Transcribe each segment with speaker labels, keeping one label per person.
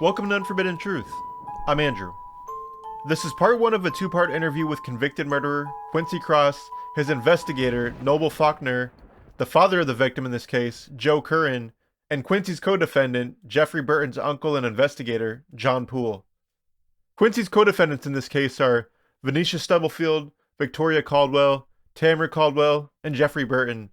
Speaker 1: Welcome to Unforbidden Truth. I'm Andrew. This is part one of a two-part interview with convicted murderer Quincy Cross, his investigator, Noble Faulkner, the father of the victim in this case, Joe Currin, and Quincy's co-defendant, Jeffrey Burton's uncle and investigator, John Poole. Quincy's co-defendants in this case are Vanessa Stubblefield, Victoria Caldwell, Tamara Caldwell, and Jeffrey Burton.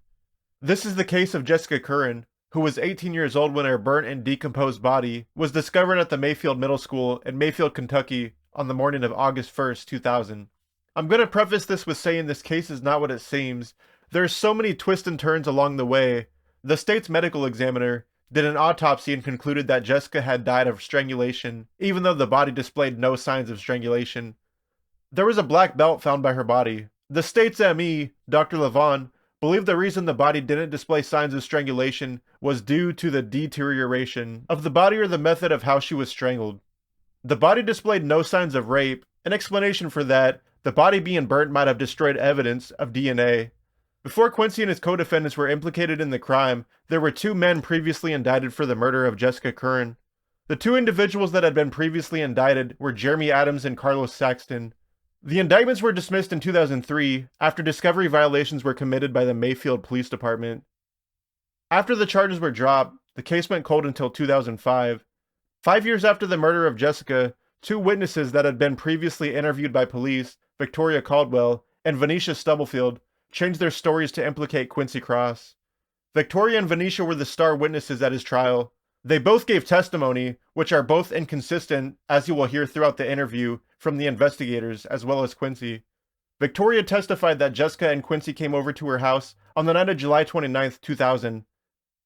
Speaker 1: This is the case of Jessica Currin, who was 18 years old when her burnt and decomposed body was discovered at the Mayfield Middle School in Mayfield, Kentucky on the morning of August 1st, 2000. I'm going to preface this with saying this case is not what it seems. There's so many twists and turns along the way. The state's medical examiner did an autopsy and concluded that Jessica had died of strangulation, even though the body displayed no signs of strangulation. There was a black belt found by her body. The state's ME, Dr. Levon, believed the reason the body didn't display signs of strangulation was due to the deterioration of the body or the method of how she was strangled. The body displayed no signs of rape. An explanation for that, the body being burnt might have destroyed evidence of DNA. Before Quincy and his co-defendants were implicated in the crime, there were two men previously indicted for the murder of Jessica Currin. The two individuals that had been previously indicted were Jeremy Adams and Carlos Saxton. The indictments were dismissed in 2003 after discovery violations were committed by the Mayfield Police Department. After the charges were dropped, the case went cold until 2005. 5 years after the murder of Jessica, two witnesses that had been previously interviewed by police, Victoria Caldwell and Vanessa Stubblefield, changed their stories to implicate Quincy Cross. Victoria and Vinisha were the star witnesses at his trial. They both gave testimony, which are both inconsistent, as you will hear throughout the interview, from the investigators, as well as Quincy. Victoria testified that Jessica and Quincy came over to her house on the night of July 29, 2000.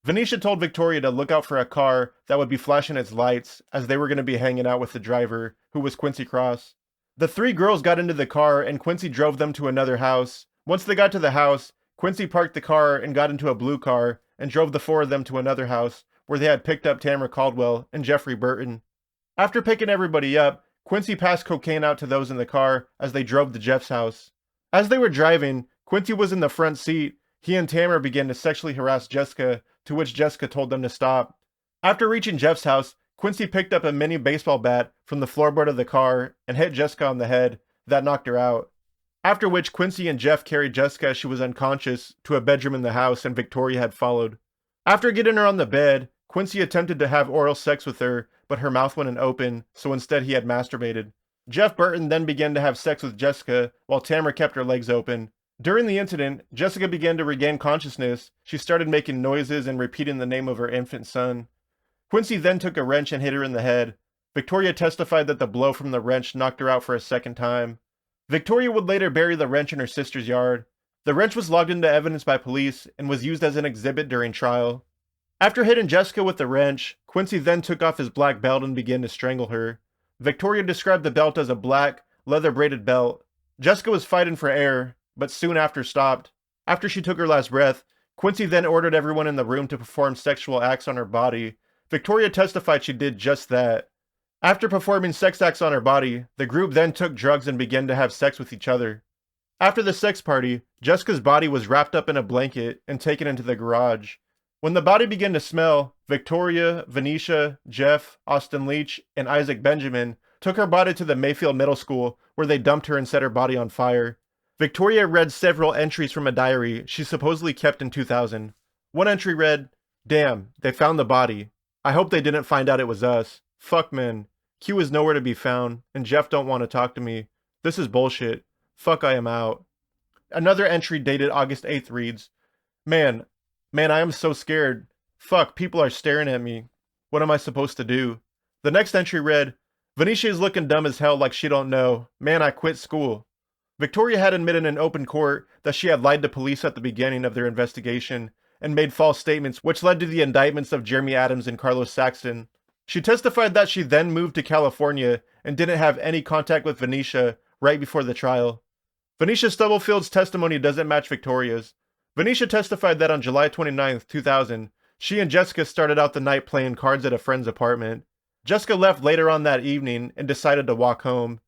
Speaker 1: Vinisha told Victoria to look out for a car that would be flashing its lights, as they were going to be hanging out with the driver, who was Quincy Cross. The three girls got into the car, and Quincy drove them to another house. Once they got to the house, Quincy parked the car and got into a blue car, and drove the four of them to another house, where they had picked up Tamara Caldwell and Jeffrey Burton. After picking everybody up, Quincy passed cocaine out to those in the car as they drove to Jeff's house. As they were driving, Quincy was in the front seat. He and Tamara began to sexually harass Jessica, to which Jessica told them to stop. After reaching Jeff's house, Quincy picked up a mini baseball bat from the floorboard of the car and hit Jessica on the head. That knocked her out. After which, Quincy and Jeff carried Jessica as she was unconscious to a bedroom in the house, and Victoria had followed. After getting her on the bed, Quincy attempted to have oral sex with her, but her mouth wouldn't open, so instead he had masturbated. Jeff Burton then began to have sex with Jessica, while Tamara kept her legs open. During the incident, Jessica began to regain consciousness. She started making noises and repeating the name of her infant son. Quincy then took a wrench and hit her in the head. Victoria testified that the blow from the wrench knocked her out for a second time. Victoria would later bury the wrench in her sister's yard. The wrench was logged into evidence by police and was used as an exhibit during trial. After hitting Jessica with the wrench, Quincy then took off his black belt and began to strangle her. Victoria described the belt as a black, leather-braided belt. Jessica was fighting for air, but soon after stopped. After she took her last breath, Quincy then ordered everyone in the room to perform sexual acts on her body. Victoria testified she did just that. After performing sex acts on her body, the group then took drugs and began to have sex with each other. After the sex party, Jessica's body was wrapped up in a blanket and taken into the garage. When the body began to smell, Victoria, Vinisha, Jeff, Austin Leach, and Isaac Benjamin took her body to the Mayfield Middle School, where they dumped her and set her body on fire. Victoria read several entries from a diary she supposedly kept in 2000. One entry read, "Damn, they found the body. I hope they didn't find out it was us. Fuck men. Q is nowhere to be found, and Jeff don't want to talk to me. This is bullshit. Fuck, I am out." Another entry dated August 8th reads, Man, I am so scared. Fuck, people are staring at me. What am I supposed to do?" The next entry read, "Vinisha is looking dumb as hell like she don't know. Man, I quit school." Victoria had admitted in open court that she had lied to police at the beginning of their investigation and made false statements, which led to the indictments of Jeremy Adams and Carlos Saxton. She testified that she then moved to California and didn't have any contact with Vinisha right before the trial. Vanessa Stubblefield's testimony doesn't match Victoria's. Vinisha testified that on July 29, 2000, she and Jessica started out the night playing cards at a friend's apartment. Jessica left later on that evening and decided to walk home.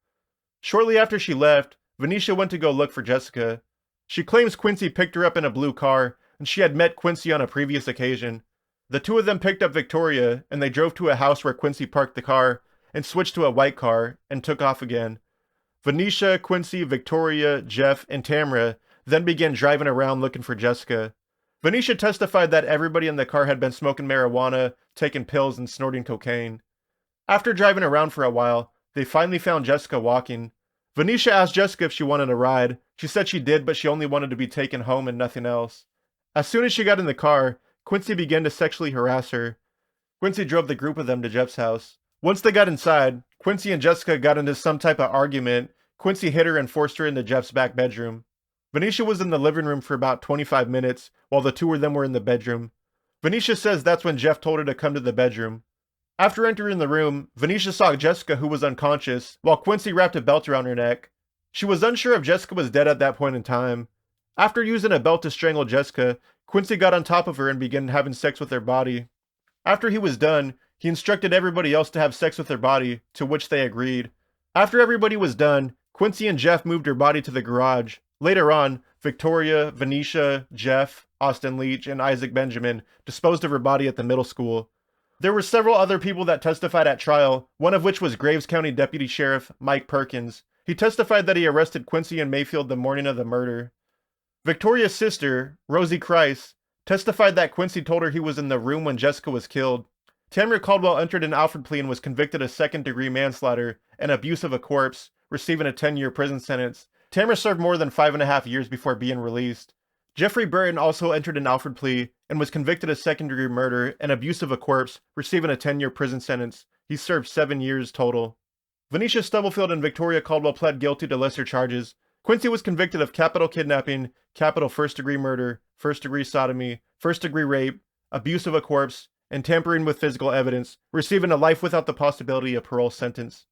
Speaker 1: Shortly after she left, Vinisha went to go look for Jessica. She claims Quincy picked her up in a blue car, and she had met Quincy on a previous occasion. The two of them picked up Victoria, and they drove to a house where Quincy parked the car, and switched to a white car, and took off again. Vinisha, Quincy, Victoria, Jeff, and Tamara then began driving around looking for Jessica. Vinisha testified that everybody in the car had been smoking marijuana, taking pills, and snorting cocaine. After driving around for a while, they finally found Jessica walking. Vinisha asked Jessica if she wanted a ride. She said she did, but she only wanted to be taken home and nothing else. As soon as she got in the car, Quincy began to sexually harass her. Quincy drove the group of them to Jeff's house. Once they got inside, Quincy and Jessica got into some type of argument. Quincy hit her and forced her into Jeff's back bedroom. Vinisha was in the living room for about 25 minutes, while the two of them were in the bedroom. Vinisha says that's when Jeff told her to come to the bedroom. After entering the room, Vinisha saw Jessica, who was unconscious, while Quincy wrapped a belt around her neck. She was unsure if Jessica was dead at that point in time. After using a belt to strangle Jessica, Quincy got on top of her and began having sex with her body. After he was done, he instructed everybody else to have sex with their body, to which they agreed. After everybody was done, Quincy and Jeff moved her body to the garage. Later on, Victoria, Vinisha, Jeff, Austin Leach, and Isaac Benjamin disposed of her body at the middle school. There were several other people that testified at trial, one of which was Graves County Deputy Sheriff Mike Perkins. He testified that he arrested Quincy and Mayfield the morning of the murder. Victoria's sister, Rosie Christ, testified that Quincy told her he was in the room when Jessica was killed. Tamara Caldwell entered an Alford plea and was convicted of second-degree manslaughter and abuse of a corpse, receiving a 10-year prison sentence. Tamara served more than 5.5 years before being released. Jeffrey Burton also entered an Alford plea and was convicted of second-degree murder and abuse of a corpse, receiving a 10-year prison sentence. He served 7 years total. Vanessa Stubblefield and Victoria Caldwell pled guilty to lesser charges. Quincy was convicted of capital kidnapping, capital first-degree murder, first-degree sodomy, first-degree rape, abuse of a corpse, and tampering with physical evidence, receiving a life without the possibility of parole sentence.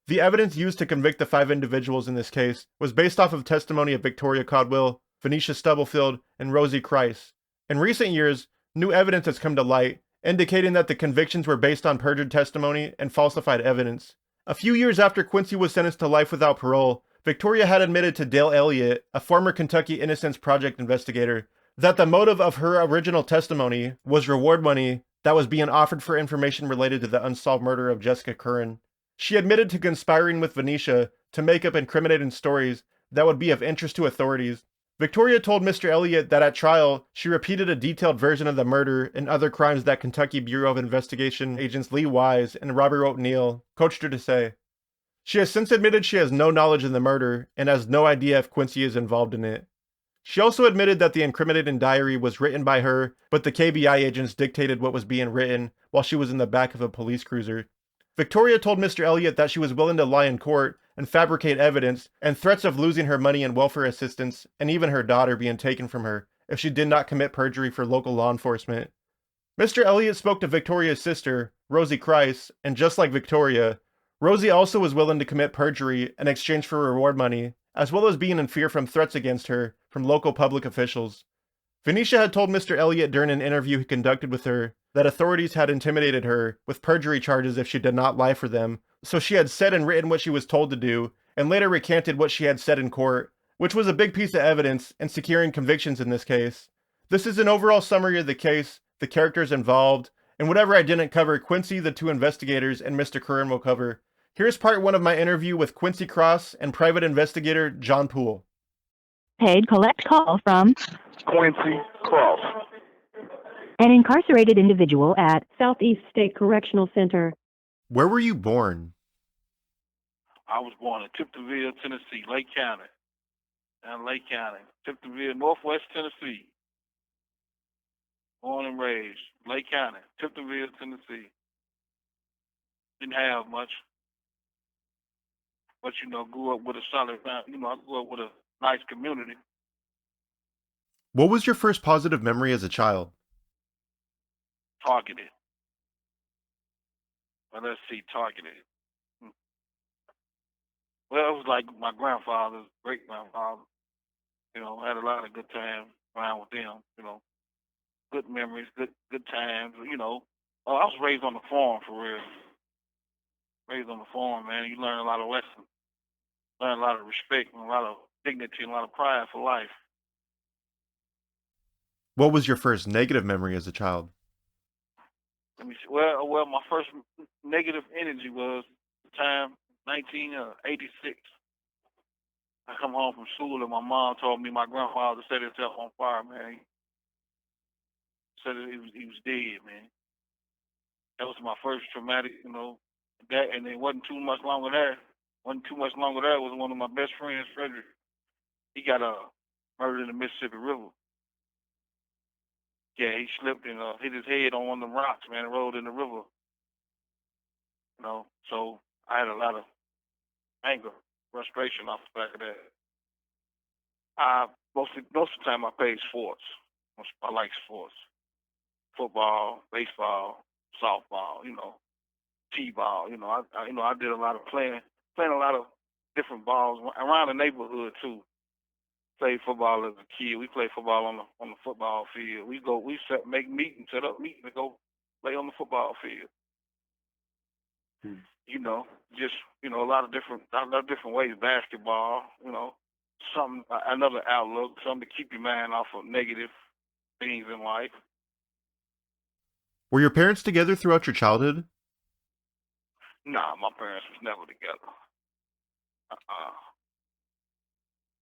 Speaker 1: The evidence used to convict the 5 individuals in this case was based off of testimony of Victoria Caldwell, Vanessa Stubblefield, and Rosie Christ. In recent years, new evidence has come to light, indicating that the convictions were based on perjured testimony and falsified evidence. A few years after Quincy was sentenced to life without parole, Victoria had admitted to Dale Elliott, a former Kentucky Innocence Project investigator, that the motive of her original testimony was reward money that was being offered for information related to the unsolved murder of Jessica Currin. She admitted to conspiring with Vinisha to make up incriminating stories that would be of interest to authorities. Victoria told Mr. Elliott that at trial, she repeated a detailed version of the murder and other crimes that Kentucky Bureau of Investigation agents Lee Wise and Robert O'Neill coached her to say. She has since admitted she has no knowledge in the murder and has no idea if Quincy is involved in it. She also admitted that the incriminating diary was written by her, but the KBI agents dictated what was being written while she was in the back of a police cruiser. Victoria told Mr. Elliott that she was willing to lie in court and fabricate evidence and threats of losing her money and welfare assistance and even her daughter being taken from her if she did not commit perjury for local law enforcement. Mr. Elliott spoke to Victoria's sister, Rosie Christ, and just like Victoria, Rosie also was willing to commit perjury in exchange for reward money, as well as being in fear from threats against her from local public officials. Vinisha had told Mr. Elliott during an interview he conducted with her that authorities had intimidated her with perjury charges if she did not lie for them, so she had said and written what she was told to do, and later recanted what she had said in court, which was a big piece of evidence in securing convictions in this case. This is an overall summary of the case, the characters involved, and whatever I didn't cover, Quincy, the 2 investigators, and Mr. Currin will cover. Here's part 1 of my interview with Quincy Cross and private investigator John Poole.
Speaker 2: Paid collect call from
Speaker 3: Quincy Cross.
Speaker 2: an incarcerated individual at Southeast State Correctional Center.
Speaker 1: Where were you born?
Speaker 3: I was born in Tiptonville, Tennessee, Lake County. Down Lake County. Tiptonville, Northwest Tennessee. Born and raised. Lake County, Tiptonville, Tennessee. Didn't have much. But, grew up with a solid family. I grew up with a nice community.
Speaker 1: What was your first positive memory as a child?
Speaker 3: Targeted. Well, let's see, targeted. Well, it was like my grandfather, great-grandfather. I had a lot of good times around with them, Good memories, good times, I was raised on the farm, for real. Raised on the farm, man. You learn a lot of lessons. Learn a lot of respect and a lot of dignity and a lot of pride for life.
Speaker 1: What was your first negative memory as a child?
Speaker 3: Let me see. Well, my first negative energy was the time 1986. I come home from school and my mom told me my grandfather set himself on fire, man. He said that he was dead, man. That was my first traumatic, that, and it wasn't too much longer there. Wasn't too much longer there. Was one of my best friends, Frederick. He got murdered in the Mississippi River. Yeah, he slipped and hit his head on one of them rocks, man, and rolled in the river. So I had a lot of anger, frustration off the back of that. Most of the time I played sports. I like sports. Football, baseball, softball, t-ball. I did a lot of playing a lot of different balls around the neighborhood too. Played football as a kid. We played football on the football field. We make meetings, set up meetings to go play on the football field. A lot of different ways. Basketball, another outlook, something to keep your mind off of negative things in life.
Speaker 1: Were your parents together throughout your childhood?
Speaker 3: Nah, my parents was never together.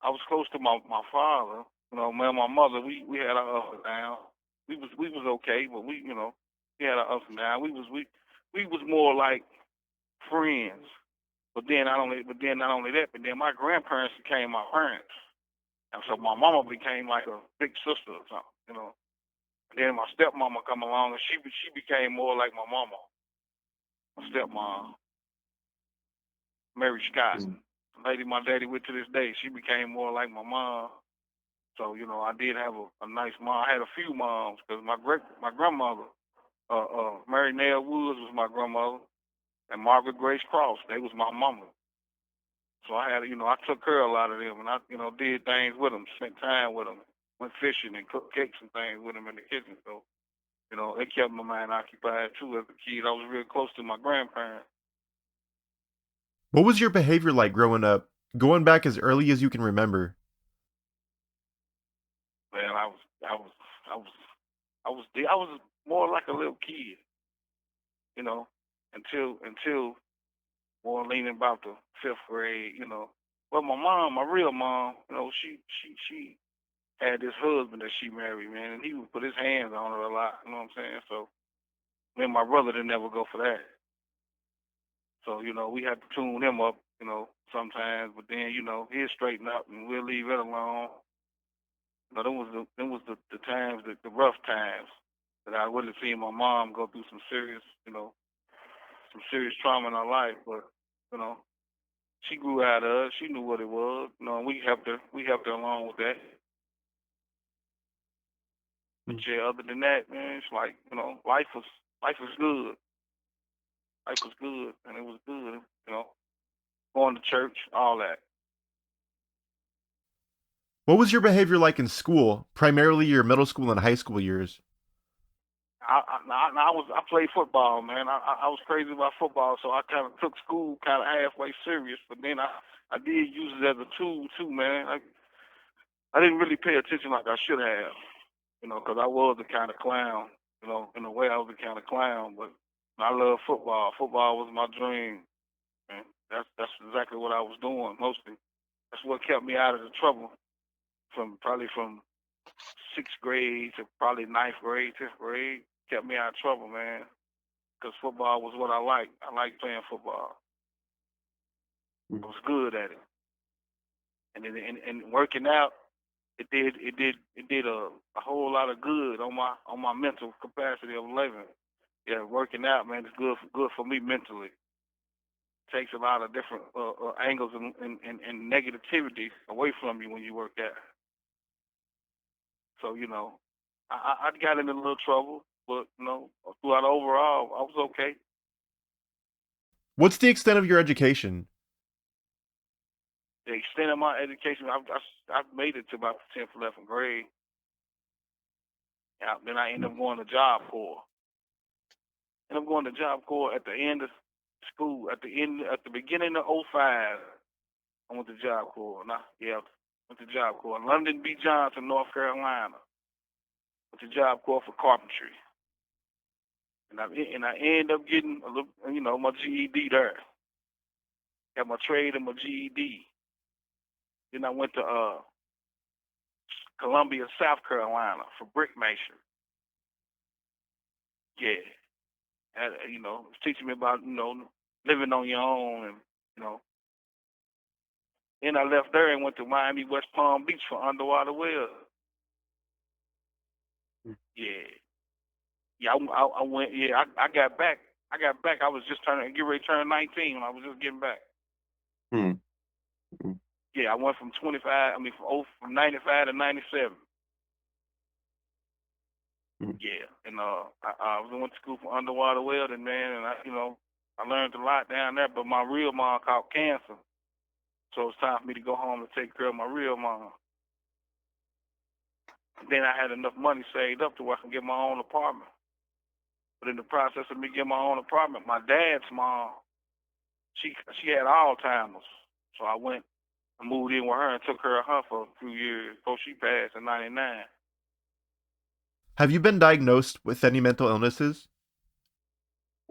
Speaker 3: I was close to my father. My mother, we had our ups and downs. We was okay, but we had our ups and downs. We was more like friends. But then not only that, but then my grandparents became my parents. And so my mama became like a big sister or something, And then my stepmama come along and she became more like my mama. My stepmom, Mary Scott. The lady my daddy with to this day, she became more like my mom. So, I did have a nice mom. I had a few moms because my grandmother, Mary Nell Woods was my grandmother, and Margaret Grace Cross, they was my mama. So I had, I took care of a lot of them, and I, did things with them, spent time with them, went fishing and cooked cakes and things with them in the kitchen. So, it kept my mind occupied too as a kid. I was real close to my grandparents.
Speaker 1: What was your behavior like growing up, going back as early as you can remember?
Speaker 3: Man, I was more like a little kid, until more leaning about the 5th grade, Well, my mom, my real mom, she had this husband that she married, man, and he would put his hands on her a lot, you know what I'm saying? So me and my brother didn't ever go for that. So, we had to tune him up, sometimes, but then, he'll straighten up and we'll leave it alone. Them was the times, the rough times that I would have seen my mom go through some serious trauma in her life, but, she grew out of it. She knew what it was, and we helped her along with that. But yeah, other than that, man, it's like, life was good. Life was good, and it was good, going to church, all that.
Speaker 1: What was your behavior like in school, primarily your middle school and high school years?
Speaker 3: I played football, man. I was crazy about football, so I kind of took school kind of halfway serious. But then I did use it as a tool too, man. I didn't really pay attention like I should have, because I was the kind of clown, in a way I was the kind of clown. But I love football. Football was my dream, man. That's exactly what I was doing mostly. That's what kept me out of the trouble from 6th grade to probably 9th grade, 10th grade. Kept me out of trouble, man, because football was what I liked. I liked playing football. I was good at it, and working out, it did a whole lot of good on my mental capacity of living. Yeah, working out, man, is good for me mentally. Takes a lot of different angles and negativity away from you when you work out. So I got into a little trouble, but throughout overall, I was okay.
Speaker 1: What's the extent of your education?
Speaker 3: The extent of my education, I've made it to about the 10th, 11th grade. Then I ended up going to Job Corps. And I'm going to Job Corps at the end of school, at the beginning of '05. I went to Job Corps. Went to Job Corps in London B. Johnson, North Carolina. Went to Job Corps for carpentry. and I ended up getting a little, my GED there. Got my trade and my GED. Then I went to Columbia, South Carolina for brickmason. Yeah. And, it's teaching me about, living on your own and. Then I left there and went to Miami, West Palm Beach for underwater wells. Yeah. Yeah, I went, yeah, I got back. I was just getting ready to turn 19 when I was just getting back. Yeah, I went from 95 to 97. Yeah, and I went to school for underwater welding, man, and I learned a lot down there. But my real mom caught cancer, so it's time for me to go home and take care of my real mom. Then I had enough money saved up to where I can get my own apartment. But in the process of me getting my own apartment, my dad's mom, she had Alzheimer's, so I went and moved in with her and took care of her for a few years before she passed in '99.
Speaker 1: Have you been diagnosed with any mental illnesses?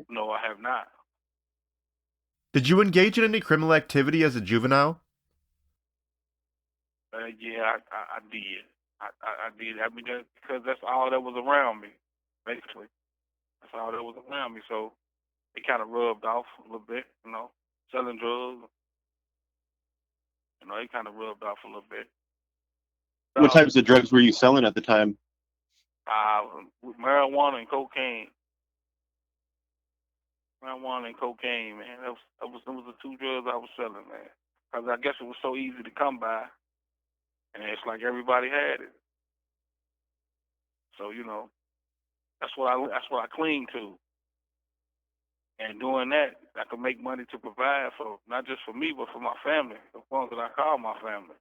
Speaker 3: No, I have not.
Speaker 1: Did you engage in any criminal activity as a juvenile?
Speaker 3: Yeah, I did. I did. I mean, because that's all that was around me, basically. That's all that was around me. So it kind of rubbed off a little bit, selling drugs. It kind of rubbed off a little bit.
Speaker 4: What types of drugs were you selling at the time?
Speaker 3: Marijuana and cocaine. Marijuana and cocaine, man. Those were the two drugs I was selling, man. Because I guess it was so easy to come by, and it's like everybody had it. So that's what I cling to. And doing that, I could make money to provide for not just for me, but for my family, the ones that I call my family.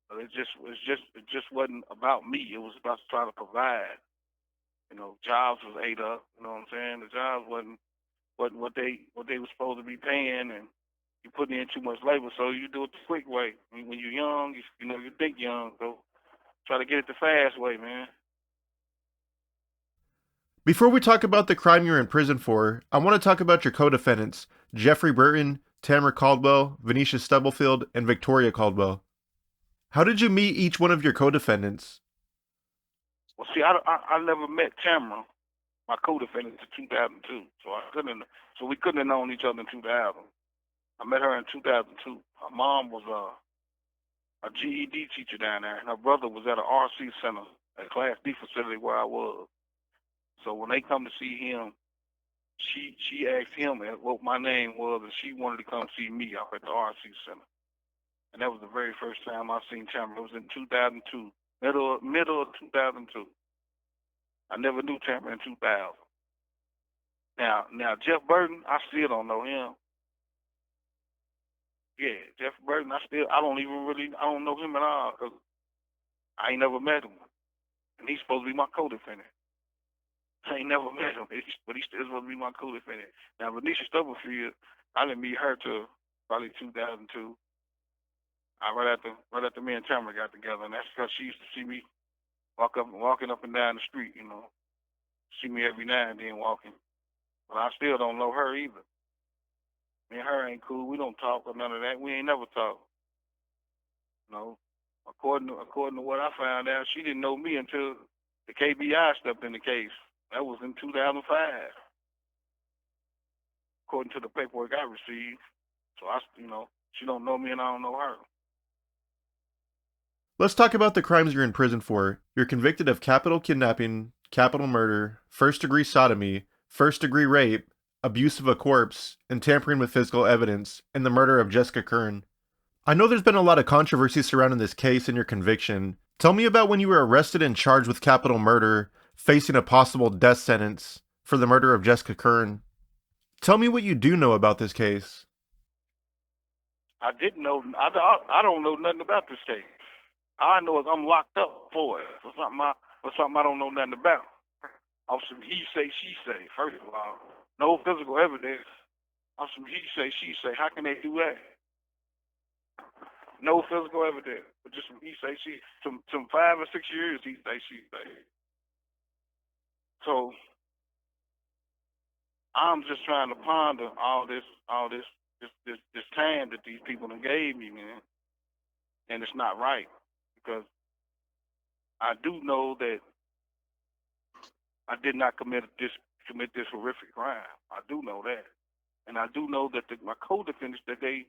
Speaker 3: But it just wasn't about me. It was about trying to provide. Jobs was ate up. You know what I'm saying? The jobs wasn't what they were supposed to be paying, and you put in too much labor. So you do it the quick way. When you're young, you think young, so try to get it the fast way, man.
Speaker 1: Before we talk about the crime you're in prison for, I want to talk about your co-defendants, Jeffrey Burton, Tamara Caldwell, Vanessa Stubblefield, and Victoria Caldwell. How did you meet each one of your co-defendants?
Speaker 3: Well, see, I never met Tamara, my co-defendant, in 2002, so we couldn't have known each other in 2000. I met her in 2002. Her mom was a GED teacher down there, and her brother was at an RC center, a Class D facility where I was. So when they come to see him, she asked him what my name was, and she wanted to come see me up at the RC center. And that was the very first time I seen Tamara. It was in 2002, middle of 2002. I never knew Tamara in 2000. Now Jeff Burton, I still don't know him. Yeah, Jeff Burton, I don't know him at all because I ain't never met him. And he's supposed to be my co-defendant. I ain't never met him, but he's still supposed to be my co-defendant. Now, Vanessa Stubblefield, I didn't meet her till probably 2002. Right after me and Tamara got together, and that's because she used to see me walking up and down the street, see me every now and then walking. But I still don't know her either. Me and her ain't cool. We don't talk or none of that. We ain't never talked. According to what I found out, she didn't know me until the KBI stepped in the case. That was in 2005. According to the paperwork I received. So she don't know me and I don't know her.
Speaker 1: Let's talk about the crimes you're in prison for. You're convicted of capital kidnapping, capital murder, first-degree sodomy, first-degree rape, abuse of a corpse, and tampering with physical evidence, and the murder of Jessica Currin. I know there's been a lot of controversy surrounding this case and your conviction. Tell me about when you were arrested and charged with capital murder, facing a possible death sentence for the murder of Jessica Currin. Tell me what you do know about this case.
Speaker 3: I didn't know. I don't know nothing about this case. All I know is I'm locked up for it. For something I don't know nothing about. Off some he say, she say. First of all, no physical evidence. Off some he say, she say. How can they do that? No physical evidence, but just he say she some 5 or 6 years. He say she say. So I'm just trying to ponder all this time that these people done gave me, man, and it's not right because I do know that I did not commit this horrific crime. I do know that, and I do know that my co-defendants that they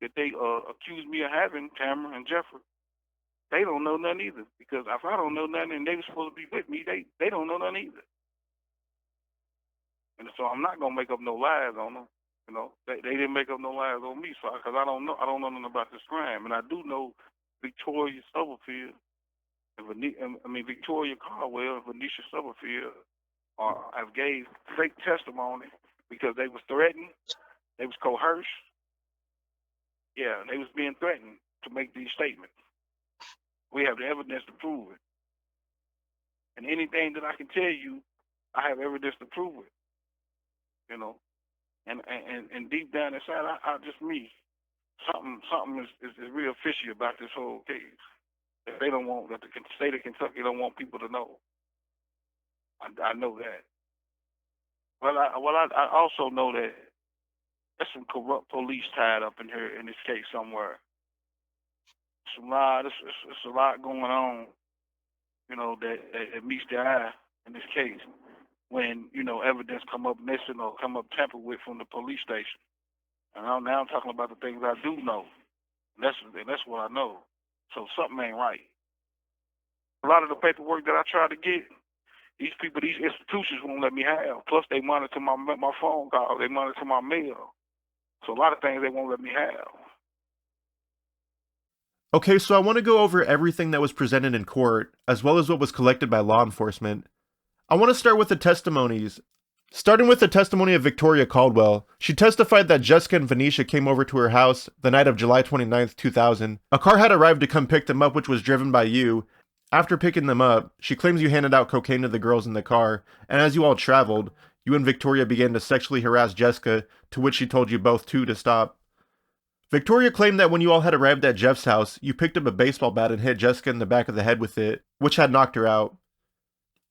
Speaker 3: accused me of having, Tamara and Jeffrey, they don't know nothing either. Because if I don't know nothing and they were supposed to be with me, they don't know nothing either. And so I'm not gonna make up no lies on them. You know, they didn't make up no lies on me, so because I don't know nothing about this crime, and I do know Victoria Stubblefield, Victoria Caldwell and Vanessa Stubblefield have gave fake testimony because they was threatened, they was coerced, they was being threatened to make these statements. We have the evidence to prove it, and anything that I can tell you, I have evidence to prove it. You know, and deep down inside, I just something is real fishy about this whole case. That they don't want, that the state of Kentucky don't want people to know. I know that. Well, I also know that there's some corrupt police tied up in here in this case somewhere. It's a lot going on, you know, that meets the eye in this case when, you know, evidence come up missing or come up tampered with from the police station. And now I'm talking about the things I do know. That's what I know. So something ain't right. A lot of the paperwork that I try to get, these institutions won't let me have. Plus, they monitor my phone calls. They monitor my mail. So a lot of things they won't let me have.
Speaker 1: Okay, so I want to go over everything that was presented in court, as well as what was collected by law enforcement. I want to start with the testimonies. Starting with the testimony of Victoria Caldwell, she testified that Jessica and Vinisha came over to her house the night of July 29th, 2000. A car had arrived to come pick them up, which was driven by you. After picking them up, she claims you handed out cocaine to the girls in the car, and as you all traveled, you and Victoria began to sexually harass Jessica, to which she told you both to stop. Victoria claimed that when you all had arrived at Jeff's house, you picked up a baseball bat and hit Jessica in the back of the head with it, which had knocked her out.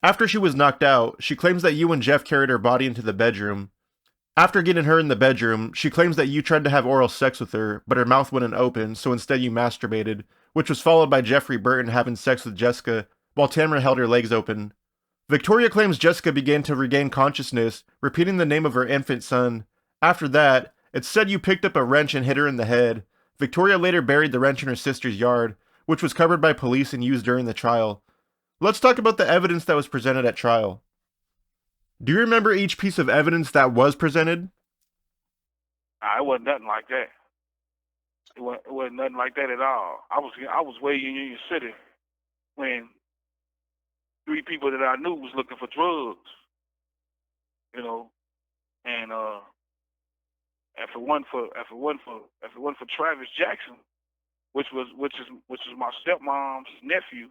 Speaker 1: After she was knocked out, she claims that you and Jeff carried her body into the bedroom. After getting her in the bedroom, she claims that you tried to have oral sex with her, but her mouth wouldn't open, so instead you masturbated, which was followed by Jeffrey Burton having sex with Jessica, while Tamara held her legs open. Victoria claims Jessica began to regain consciousness, repeating the name of her infant son. After that, it's said you picked up a wrench and hit her in the head. Victoria later buried the wrench in her sister's yard, which was covered by police and used during the trial. Let's talk about the evidence that was presented at trial. Do you remember each piece of evidence that was presented?
Speaker 3: It wasn't nothing like that. It wasn't nothing like that at all. I was way in Union City when 3 people that I knew was looking for drugs, you know, and if it wasn't for Travis Jackson, which is my stepmom's nephew,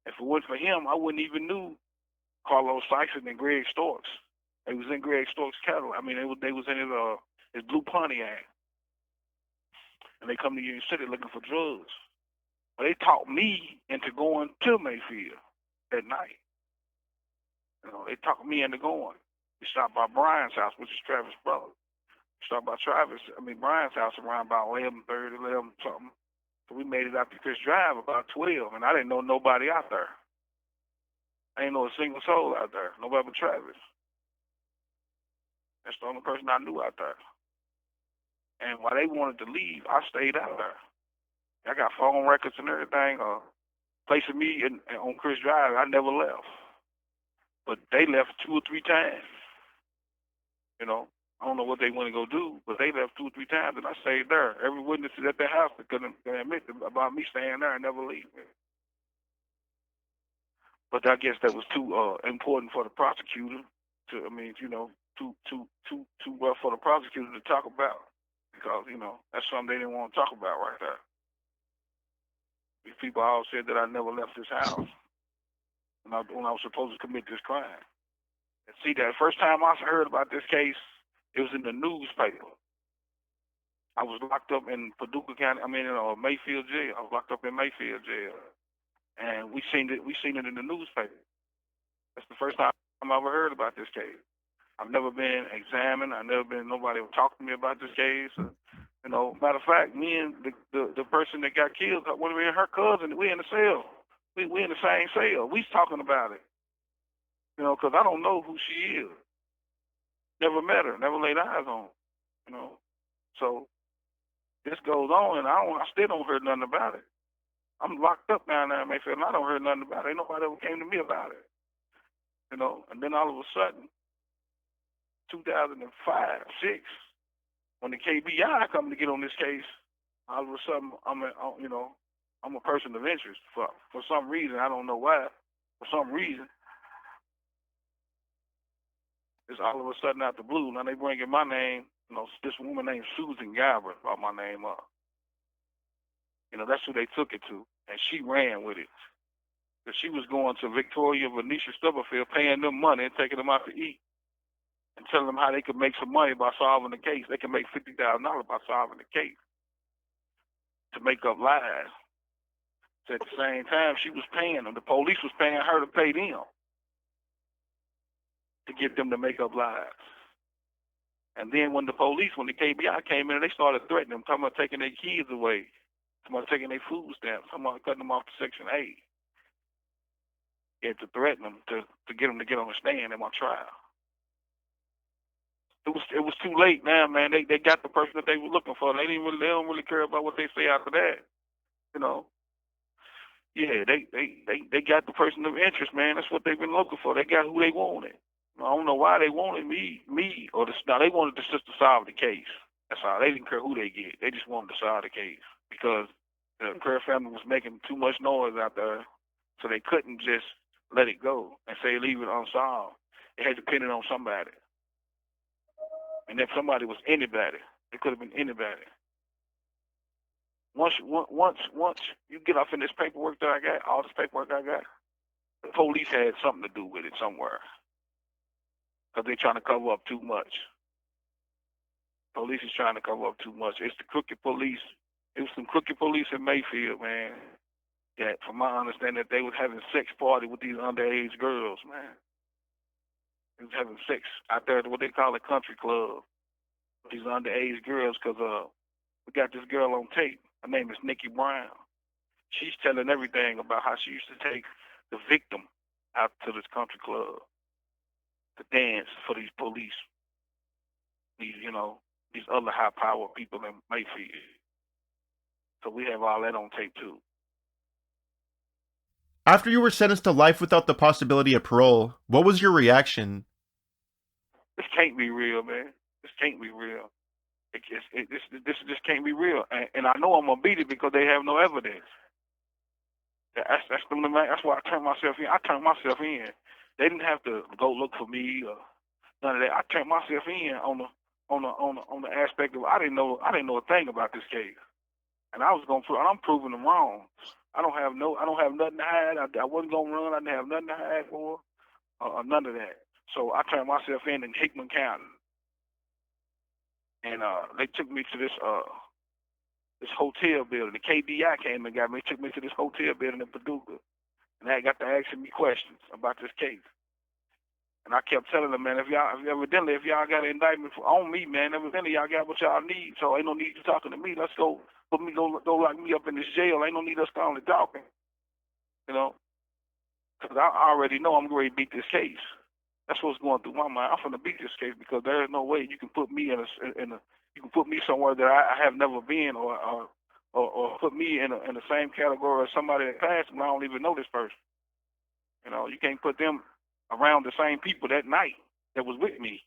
Speaker 3: if it wasn't for him, I wouldn't even knew Carlos Sykes and Greg Storks. They was in Greg Storks' cattle. I mean, they was in his blue Pontiac, and they come to Union City looking for drugs. But they talked me into going to Mayfield that night. You know, they talked me into going. We stopped by Brian's house, which is Travis' brother. We stopped by Brian's house around about 11:30, 11 something. So we made it out to Chris Drive about 12, and I didn't know nobody out there. I didn't know a single soul out there, nobody but Travis. That's the only person I knew out there. And while they wanted to leave, I stayed out there. I got phone records and everything, placing me on Chris Drive. I never left. But they left 2 or 3 times. You know, I don't know what they want to go do, but they left 2 or 3 times, and I stayed there. Every witness at their house couldn't admit about me staying there and never leaving. But I guess that was too important for the prosecutor too rough for the prosecutor to talk about, because, you know, that's something they didn't want to talk about right there. These people all said that I never left this house when I was supposed to commit this crime. And see, that first time I heard about this case, it was in the newspaper. I was locked up in Paducah County. Mayfield Jail. I was locked up in Mayfield Jail, and we seen it. We seen it in the newspaper. That's the first time I ever heard about this case. I've never been examined. Nobody ever talked to me about this case. Matter of fact, me and the person that got killed, one of her cousin, we in the cell. We in the same cell. We talking about it. Because I don't know who she is. Never met her. Never laid eyes on her. So this goes on, and I still don't hear nothing about it. I'm locked up down there in Mayfield, and I don't hear nothing about it. Ain't nobody ever came to me about it. And then all of a sudden, 2005, 6, when the KBI come to get on this case, all of a sudden I'm a person of interest for some reason. I don't know why. For some reason, it's all of a sudden out the blue. Now they bringing my name. This woman named Susan Galbraith brought my name up. That's who they took it to, and she ran with it. Because she was going to Victoria, Vanessa Stubblefield, paying them money and taking them out to eat, and telling them how they could make some money by solving the case. They could make $50,000 by solving the case to make up lies. So at the same time, she was paying them. The police was paying her to pay them to get them to make up lies. And then when the KBI came in, they started threatening them, talking about taking their kids away, talking about taking their food stamps, talking about cutting them off to Section 8. They had to threaten them to get them to get on the stand in my trial. It was too late now, man. They got the person that they were looking for. They don't really care about what they say after that. Yeah, they got the person of interest, man. That's what they've been looking for. They got who they wanted. I don't know why they wanted me or they wanted the sister to solve the case. That's all. They didn't care who they get. They just wanted to solve the case because the Curry family was making too much noise out there, so they couldn't just let it go and say leave it unsolved. They had to pin it on somebody. And if somebody was anybody, it could have been anybody. Once you get off in this paperwork that I got, all this paperwork I got, the police had something to do with it somewhere. Because they're trying to cover up too much. Police is trying to cover up too much. It's the crooked police. It was some crooked police in Mayfield, man. That, from my understanding, they was having sex party with these underage girls, man. They was having sex out there at what they call a country club with these underage girls because we got this girl on tape. Her name is Nikki Brown. She's telling everything about how she used to take the victim out to this country club to dance for these police, these other high-powered people in Mayfield. So we have all that on tape, too.
Speaker 1: After you were sentenced to life without the possibility of parole, what was your reaction?
Speaker 3: This can't be real, man. This can't be real. This can't be real. And I know I'm going to beat it because they have no evidence. That's why I turned myself in. They didn't have to go look for me or none of that. I turned myself in on the aspect of I didn't know a thing about this case, and I was going to I'm proving them wrong. I don't have nothing to hide. I wasn't gonna run. I didn't have nothing to hide for, or none of that. So I turned myself in Hickman County, and they took me to this hotel building. The KDI came and got me. Took me to this hotel building in Paducah. And they got to asking me questions about this case. And I kept telling them, man, if y'all got an indictment on me, man, evidently y'all got what y'all need. So ain't no need you talking to me. Let's go lock me up in this jail. Ain't no need us calling talking. Because I already know I'm ready to beat this case. That's what's going through my mind. I'm going to beat this case because there is no way you can put me you can put me somewhere that I have never been or put me in the same category as somebody that passed and I don't even know this person. You can't put them around the same people that night that was with me.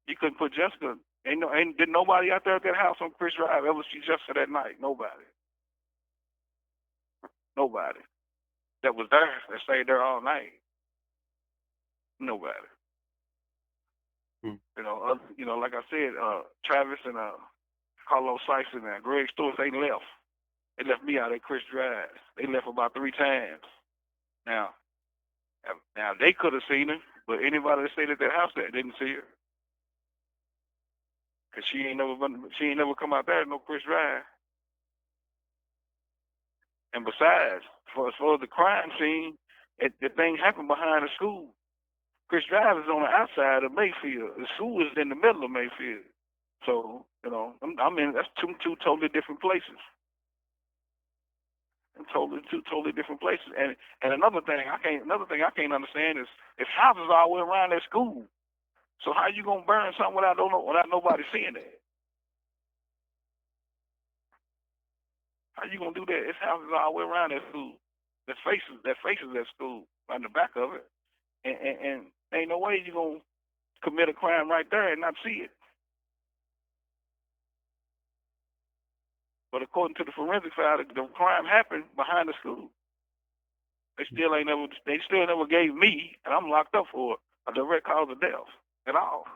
Speaker 3: You couldn't put Jessica. Did nobody out there at that house on Chris Drive ever see Jessica that night? Nobody. Nobody that was there that stayed there all night. Nobody. Like I said, Travis and Carlos Sison and Greg Stewart, they left. They left me out at Chris Drive. They left about 3 times. Now they could have seen her, but anybody that stayed at that house that didn't see her. 'cause she ain't never come out there no Chris Drive. And besides, as far as the crime scene, the thing happened behind the school. Chris Drive is on the outside of Mayfield. The school is in the middle of Mayfield. So, that's two totally different places. Two totally different places. And another thing I can't understand is houses all the way around that school. So how you gonna burn something without nobody seeing that? How you gonna do that? It's houses all the way around that school. That faces that school on the back of it. And ain't no way you gonna commit a crime right there and not see it. But according to the forensic side, the crime happened behind the school. They still never gave me, and I'm locked up for a direct cause of death at all.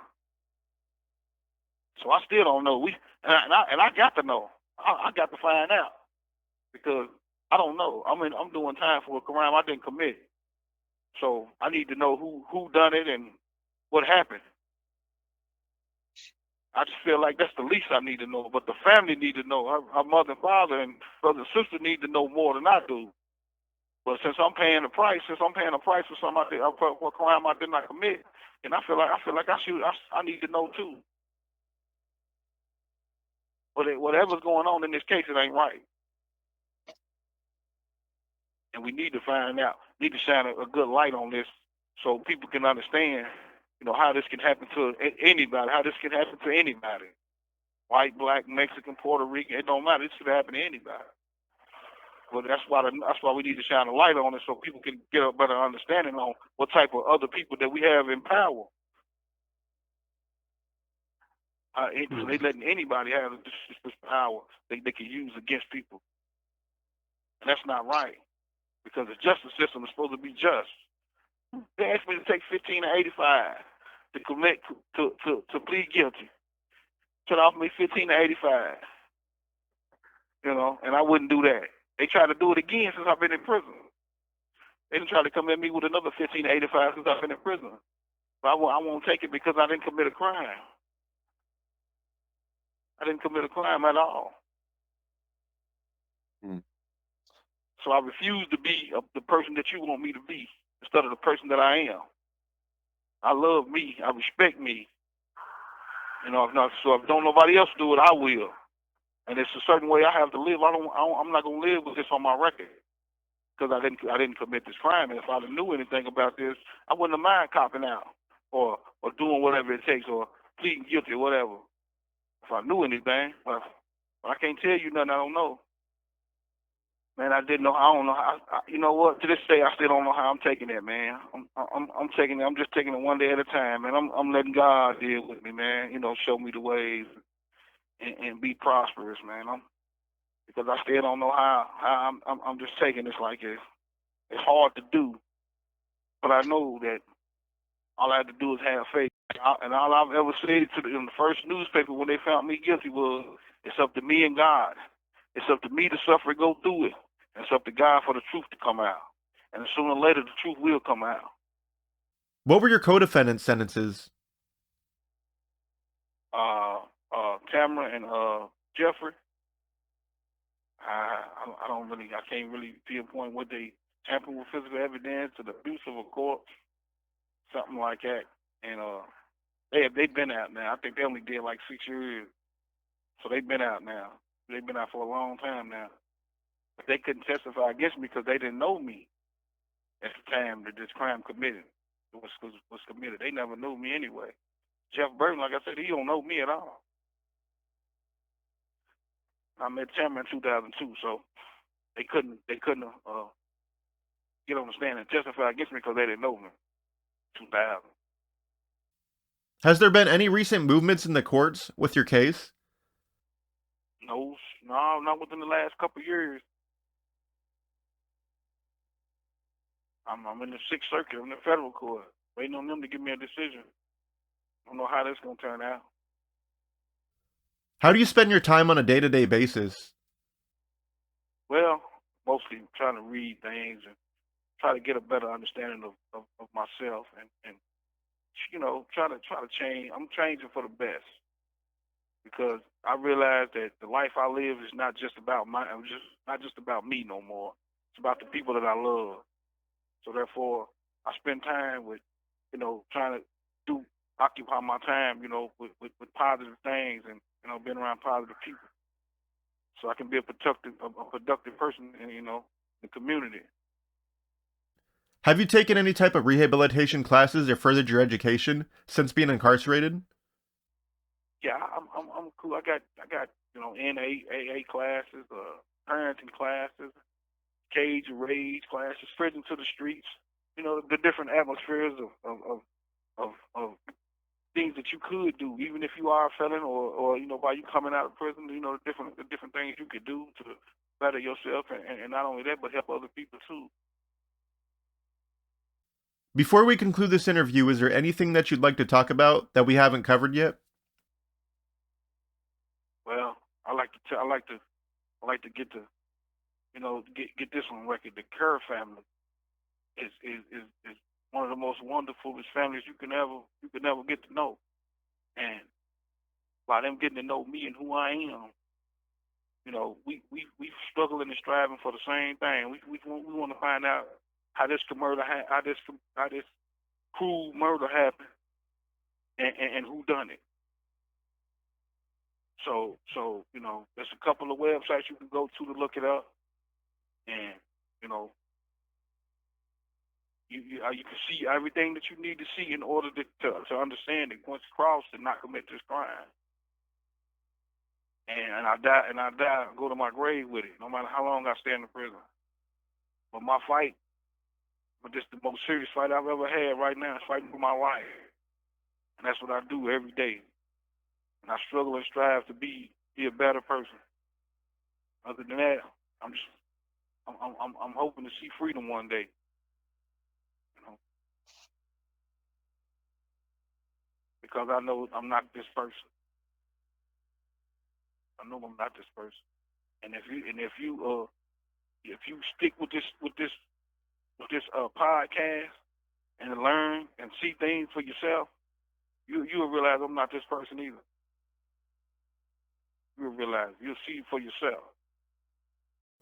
Speaker 3: So I still don't know. I got to know. I got to find out because I don't know. I'm doing time for a crime I didn't commit. So I need to know who done it and what happened. I just feel like that's the least I need to know. But the family need to know. Her mother and father and brother and sister need to know more than I do. But since I'm paying a price for something for a crime I did not commit, and I feel like I need to know too. But whatever's going on in this case, it ain't right. And we need to find out. Need to shine a good light on this so people can understand, how this can happen to anybody. How this can happen to anybody. White, black, Mexican, Puerto Rican. It don't matter. This could happen to anybody. But that's why we need to shine a light on it so people can get a better understanding on what type of other people that we have in power. They letting anybody have this power they can use against people. And that's not right. Because the justice system is supposed to be just. They asked me to take 15 to 85 to plead guilty. Should offer me 15 to 85. And I wouldn't do that. They tried to do it again since I've been in prison. They didn't try to come at me with another 15 to 85 since I've been in prison. But I won't take it because I didn't commit a crime. I didn't commit a crime at all. So I refuse to be the person that you want me to be instead of the person that I am. I love me. I respect me. So if don't nobody else do it, I will. And it's a certain way I have to live. I'm not gonna live with this on my record because I didn't commit this crime. And if I knew anything about this, I wouldn't have mind copping out or doing whatever it takes or pleading guilty or whatever. If I knew anything, but I can't tell you nothing I don't know. Man, I didn't know. I don't know how. You know what? To this day, I still don't know how I'm taking it, man. I'm taking it. I'm just taking it one day at a time, man. I'm letting God deal with me, man. Show me the ways and be prosperous, man. Because I still don't know how. I'm just taking this like it's hard to do, but I know that all I have to do is have faith. And all I've ever said in the first newspaper when they found me guilty was, it's up to me and God. It's up to me to suffer and go through it. And it's up to God for the truth to come out. And sooner or later, the truth will come out.
Speaker 1: What were your co-defendant sentences?
Speaker 3: Tamara and Jeffrey. I can't really pinpoint what they tampered with physical evidence or the abuse of a corpse, something like that. And they've been out now. I think they only did like 6 years, so they've been out now. They've been out for a long time now. But they couldn't testify against me because they didn't know me at the time that this crime was committed. They never knew me anyway. Jeff Burton, like I said, he don't know me at all. I met Tamara in 2002, so they couldn't get on the stand and testify against me because they didn't know me. 2000.
Speaker 1: Has there been any recent movements in the courts with your case?
Speaker 3: No, not within the last couple of years. I'm in the Sixth Circuit. I'm in the federal court, waiting on them to give me a decision. I don't know how that's going to turn out.
Speaker 1: How do you spend your time on a day-to-day basis?
Speaker 3: Well, mostly trying to read things and try to get a better understanding of myself and try to change. I'm changing for the best. because I realized that the life I live is not just about not just about me no more. It's about the people that I love. So therefore, I spend time with, trying to occupy my time, with positive things and, being around positive people, so I can be a productive person in, the community.
Speaker 1: Have you taken any type of rehabilitation classes or furthered your education since being incarcerated?
Speaker 3: Yeah, I'm cool. I got NAA classes, parenting classes, cage and rage classes, prison to the streets. The different atmospheres of things that you could do, even if you are a felon or by you coming out of prison. The different things you could do to better yourself and not only that, but help other people too.
Speaker 1: Before we conclude this interview, is there anything that you'd like to talk about that we haven't covered yet?
Speaker 3: Well, I like to get get this on record. The Kerr family is one of the most wonderful families you can ever get to know, and by them getting to know me and who I am, we struggling and striving for the same thing. We want to find out how this cruel murder happened, and who done it. So there's a couple of websites you can go to look it up, and you can see everything that you need to see in order to understand that Quincy Cross did not commit this crime. And I die, go to my grave with it, no matter how long I stay in the prison. But my fight, this is the most serious fight I've ever had right now, is fighting for my life. And that's what I do every day. And I struggle and strive to be a better person. Other than that, I'm hoping to see freedom one day. Because I know I'm not this person. I know I'm not this person. And if you stick with this podcast and learn and see things for yourself, you'll realize I'm not this person either. You'll realize, you'll see for yourself.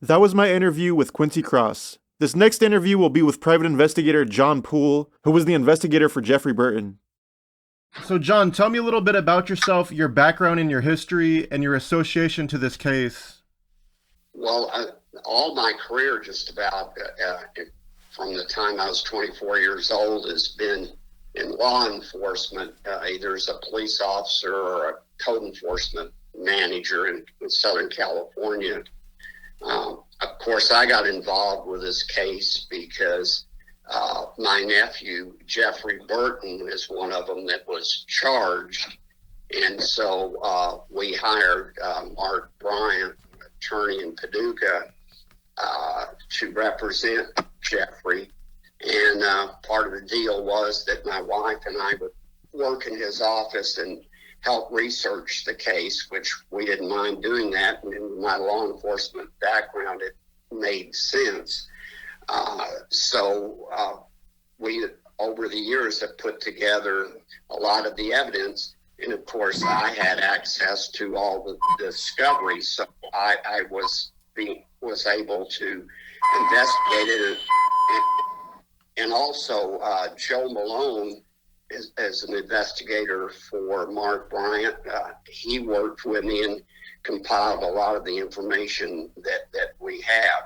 Speaker 1: That was my interview with Quincy Cross. This next interview will be with Private Investigator John Poole, who was the investigator for Jeffrey Burton. So John, tell me a little bit about yourself, your background and your history, and your association to this case.
Speaker 5: Well, all my career, just about from the time I was 24 years old, has been in law enforcement, either as a police officer or a code enforcement manager in Southern California. Of course, I got involved with this case because my nephew, Jeffrey Burton, is one of them that was charged. And so we hired Mark Bryant, attorney in Paducah, to represent Jeffrey. And part of the deal was that my wife and I would work in his office and help research the case, which we didn't mind doing that. And in my law enforcement background, it made sense. So we, over the years, have put together a lot of the evidence. And of course, I had access to all the discovery, so I was able to investigate it. And also, Joe Malone as an investigator for Mark Bryant. He worked with me and compiled a lot of the information that we have.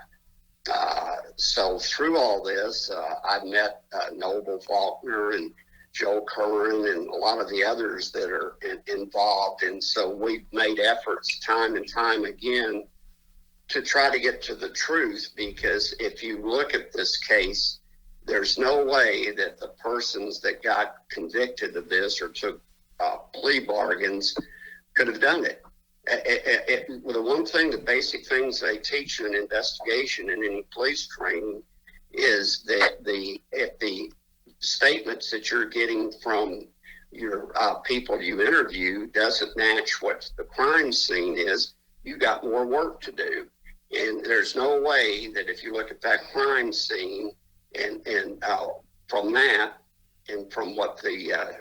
Speaker 5: So through all this, I've met Noble Faulkner and Joe Currin and a lot of the others that are involved. And so we've made efforts time and time again to try to get to the truth, because if you look at this case, there's no way that the persons that got convicted of this or took plea bargains could have done it. The one thing, the basic things they teach in investigation and any police training is that if the statements that you're getting from your people you interview doesn't match what the crime scene is, you got more work to do. And there's no way that if you look at that crime scene and from that and from what the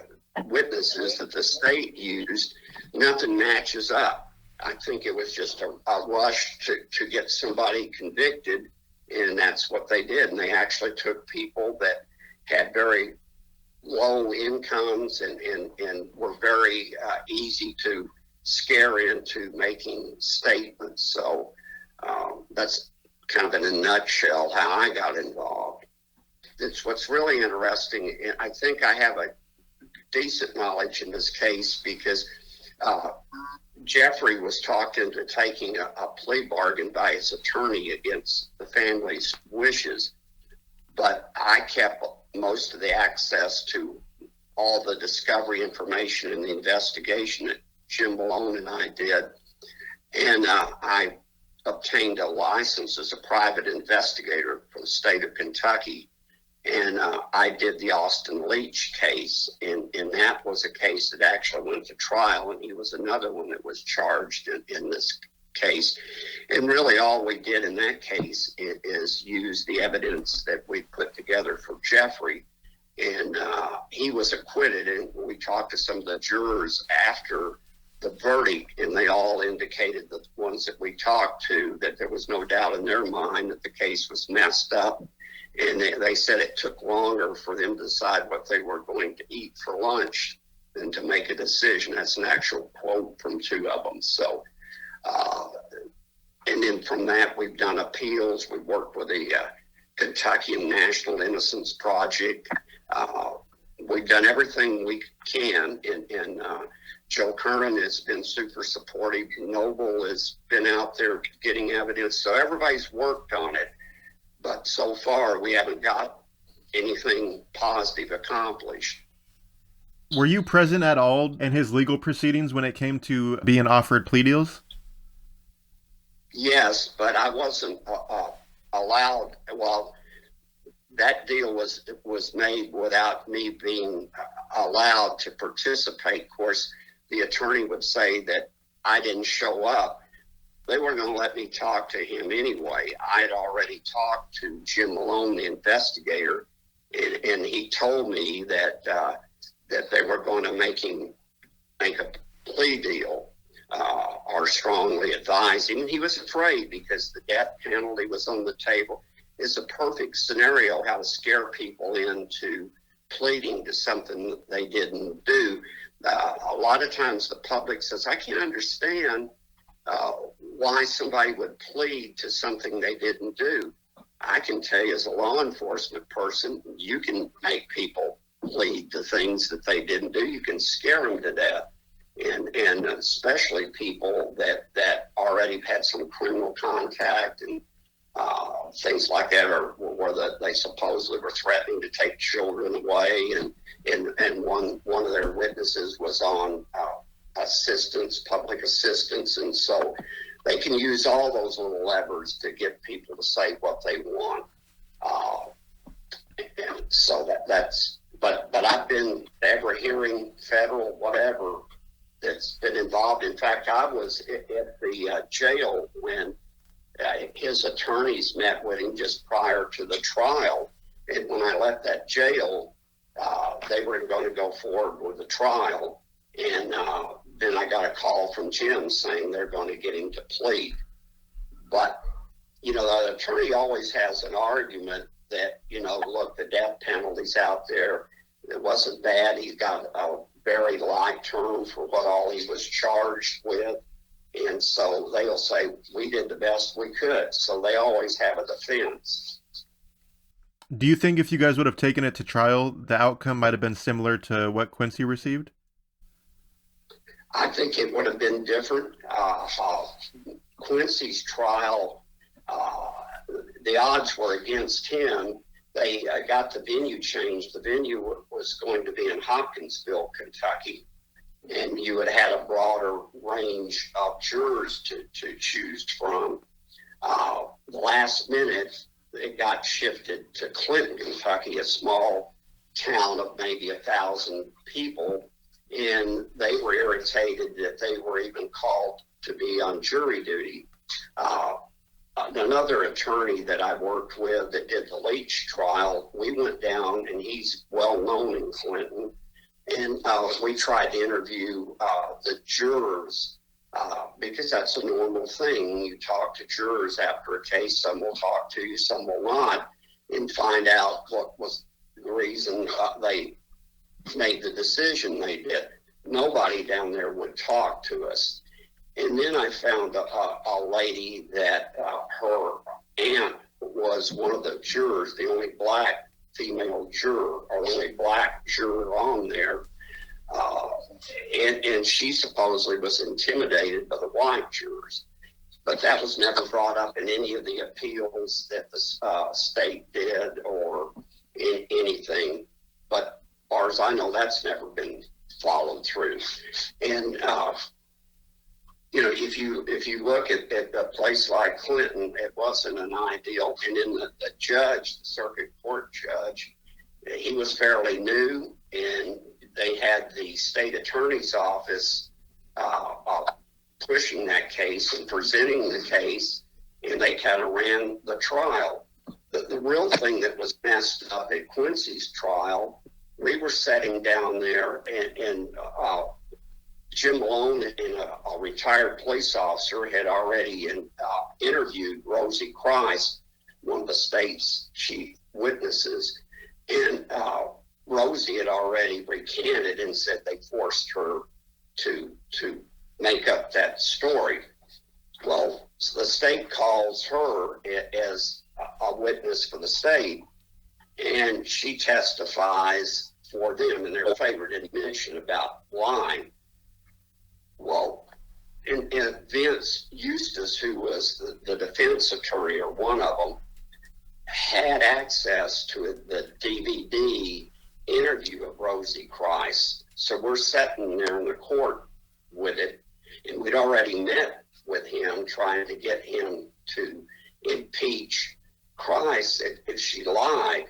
Speaker 5: witnesses that the state used, nothing matches up. I think it was just a rush to get somebody convicted, and that's what they did. And they actually took people that had very low incomes and were very easy to scare into making statements. So that's kind of in a nutshell how I got involved. It's what's really interesting. I think I have a decent knowledge in this case because Jeffrey was talked into taking a plea bargain by his attorney against the family's wishes, but I kept most of the access to all the discovery information in the investigation that Jim Malone and I did, and I obtained a license as a private investigator for the state of Kentucky. And I did the Austin Leach case, and that was a case that actually went to trial, and he was another one that was charged in this case. And really all we did in that case is use the evidence that we put together for Jeffrey, and he was acquitted. And we talked to some of the jurors after the verdict, and they all indicated, the ones that we talked to, that there was no doubt in their mind that the case was messed up. And they said it took longer for them to decide what they were going to eat for lunch than to make a decision. That's an actual quote from two of them. So, and then from that, we've done appeals. We've worked with the Kentucky National Innocence Project. We've done everything we can. And Joe Currin has been super supportive. Noble has been out there getting evidence. So everybody's worked on it. But so far, we haven't got anything positive accomplished.
Speaker 1: Were you present at all in his legal proceedings when it came to being offered plea deals?
Speaker 5: Yes, but I wasn't allowed. Well, that deal was made without me being allowed to participate. Of course, the attorney would say that I didn't show up. They weren't going to let me talk to him anyway. I had already talked to Jim Malone, the investigator, and he told me that they were going to make a plea deal or strongly advise him. And he was afraid because the death penalty was on the table. It's a perfect scenario how to scare people into pleading to something that they didn't do. A lot of times the public says, I can't understand why somebody would plead to something they didn't do. I can tell you as a law enforcement person, you can make people plead to things that they didn't do. You can scare them to death. And especially people that already had some criminal contact and things like that, or where they supposedly were threatening to take children away. And one of their witnesses was on public assistance. And so they can use all those little levers to get people to say what they want. And so but I've been to every hearing, federal, whatever, that's been involved. In fact, I was at the jail when his attorneys met with him just prior to the trial. And when I left that jail, they were going to go forward with the trial. And then I got a call from Jim saying they're going to get him to plead. But, the attorney always has an argument that, look, the death penalty's out there. It wasn't bad. He got a very light term for what all he was charged with. And so they'll say, we did the best we could. So they always have a defense.
Speaker 1: Do you think if you guys would have taken it to trial, the outcome might have been similar to what Quincy received?
Speaker 5: I think it would have been different. Quincy's trial, the odds were against him. They got the venue changed. The venue was going to be in Hopkinsville, Kentucky, and you had had a broader range of jurors to choose from. The last minute, it got shifted to Clinton, Kentucky, a small town of maybe 1,000 people. And they were irritated that they were even called to be on jury duty. Another attorney that I worked with that did the Leach trial, we went down, and he's well known in Clinton, And we tried to interview the jurors because that's a normal thing. You talk to jurors after a case. Some will talk to you, some will not, and find out what was the reason they made the decision they did. Nobody down there would talk to us. And then I found a lady that her aunt was one of the jurors, the only black female juror, or the only black juror on there. And she supposedly was intimidated by the white jurors. But that was never brought up in any of the appeals that the state did or in anything. But as far as I know, that's never been followed through. And you know, if you look at a place like Clinton, it wasn't an ideal. And then the judge, the circuit court judge, he was fairly new, and they had the state attorney's office pushing that case and presenting the case, and they kind of ran the trial. The real thing that was messed up at Quincy's trial, we were sitting down there, and Jim Malone and a retired police officer had already interviewed Rosie Christ, one of the state's chief witnesses, and Rosie had already recanted and said they forced her to make up that story. Well, the state calls her as a witness for the state, and she testifies for them in their favor, didn't mention about lying. Well, and Vince Eustace, who was the defense attorney, or one of them, had access to the DVD interview of Rosie Christ. So we're sitting there in the court with it, and we'd already met with him, trying to get him to impeach Christ if she lied.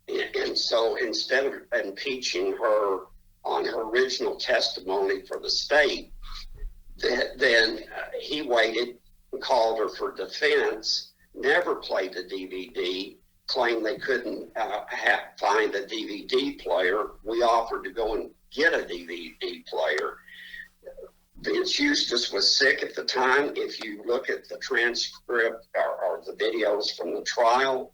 Speaker 5: And so instead of impeaching her on her original testimony for the state, then he waited and called her for defense, never played the DVD, claimed they couldn't find a DVD player. We offered to go and get a DVD player. Vince Eustace was sick at the time. If you look at the transcript or the videos from the trial,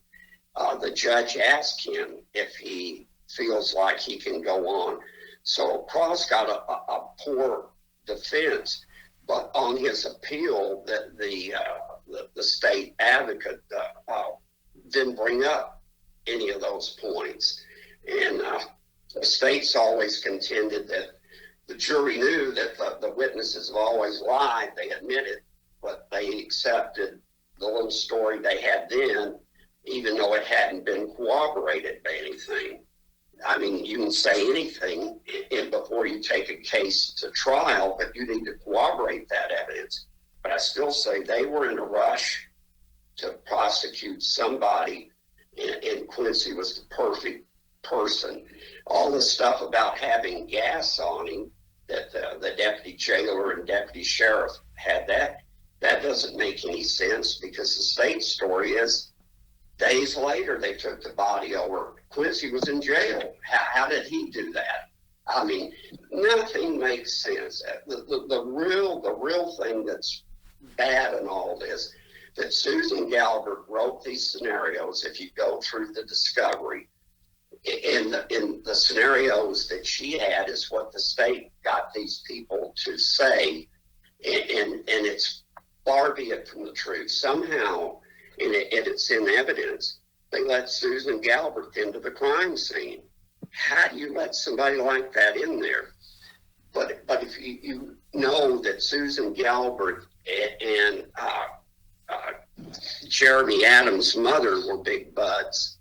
Speaker 5: the judge asked him if he feels like he can go on. So Cross got a poor defense, but on his appeal, that the state advocate didn't bring up any of those points. And the state's always contended that the jury knew that the witnesses have always lied. They admitted, but they accepted the little story they had then, even though it hadn't been corroborated by anything. I mean, you can say anything before you take a case to trial, but you need to corroborate that evidence. But I still say they were in a rush to prosecute somebody, and Quincy was the perfect person. All the stuff about having gas on him, that the deputy jailer and deputy sheriff had that doesn't make any sense, because the state story is days later they took the body over. Quincy was in jail. How did he do that? I mean, nothing makes sense. The real thing that's bad in all this, that Susan Galbert wrote these scenarios. If you go through the discovery, in the scenarios that she had is what the state got these people to say, and it's far be it from the truth. Somehow, and it's in evidence, they let Susan Galbert into the crime scene. How do you let somebody like that in there? But if you know that Susan Galbert and Jeremy Adams' mother were big buds,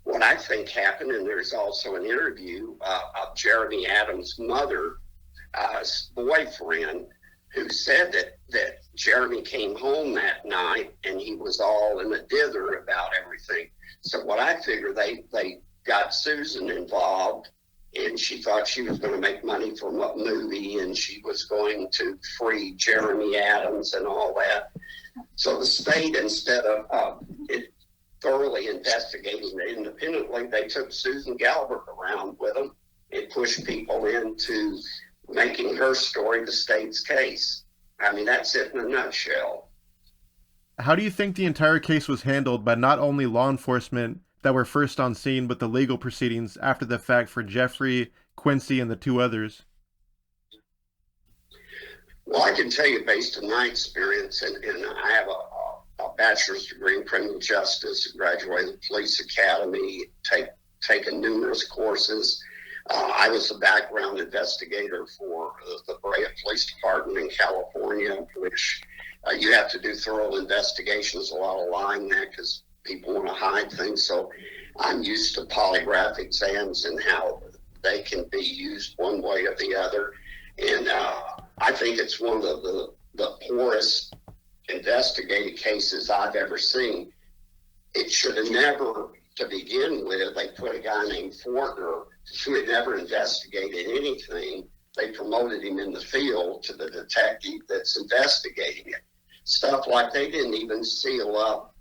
Speaker 5: what I think happened, and there's also an interview of Jeremy Adams' mother's boyfriend, who said that Jeremy came home that night and he was all in a dither about everything. So what I figure, they got Susan involved, and she thought she was going to make money from a movie, and she was going to free Jeremy Adams and all that. So the state, instead of thoroughly investigating it independently, they took Susan Galbert around with them and push people into making her story the state's case. I mean, that's it in a nutshell.
Speaker 1: How do you think the entire case was handled by not only law enforcement that were first on scene, but the legal proceedings after the fact for Jeffrey, Quincy, and the two others?
Speaker 5: Well, I can tell you based on my experience, and I have a bachelor's degree in criminal justice, graduated the police academy, taken numerous courses. I was a background investigator for the Brea Police Department in California, which you have to do thorough investigations, a lot of lying there because people want to hide things. So I'm used to polygraph exams and how they can be used one way or the other. And I think it's one of the poorest investigated cases I've ever seen. It should have never, to begin with, they put a guy named Fortner who had never investigated anything. They promoted him in the field to the detective that's investigating it. Stuff like they didn't even seal up